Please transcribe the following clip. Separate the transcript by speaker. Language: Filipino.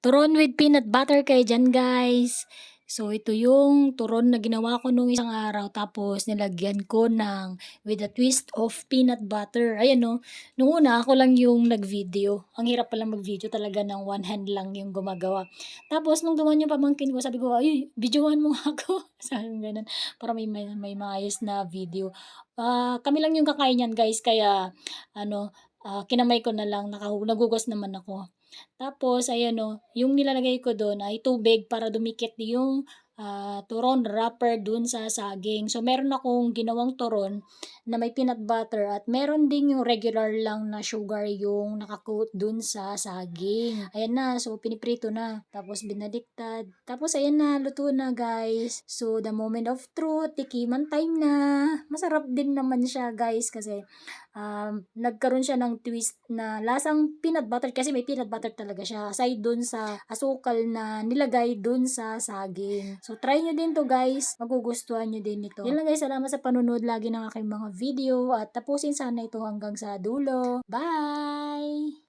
Speaker 1: Turon with peanut butter kayo dyan, guys. So, ito yung turon na ginawa ko nung isang araw. Tapos, nilagyan ko ng with a twist of peanut butter. Ayan, no. Nung una, ako lang yung nag-video. Ang hirap pala mag-video talaga ng one hand lang yung gumagawa. Tapos, nung duman yung pamangkin ko, sabi ko, ay, videohan mo nga ako. Sabi ko ganun. Para may maayos na video. Kami lang yung kakain yan, guys. Kaya, kinamay ko na lang. Nagugas naman ako. Tapos ayan 'no, yung nilalagay ko dun ay tubig para dumikit yung, turon wrapper dun sa saging. So meron akong ginawang turon na may peanut butter at meron ding yung regular lang na sugar yung naka-coat dun sa saging. Ayan na, so piniprito na, tapos binaliktad, tapos ayan na, luto na guys. So the moment of truth, tikiman time na. Masarap din naman siya guys kasi nagkaroon siya ng twist na lasang peanut butter kasi may peanut butter talaga siya aside dun sa asukal na nilagay dun sa saging. So try nyo din to guys, magugustuhan nyo din ito. Yun lang guys, salamat sa panunod lagi ng aking mga video at tapusin sana ito hanggang sa dulo. Bye!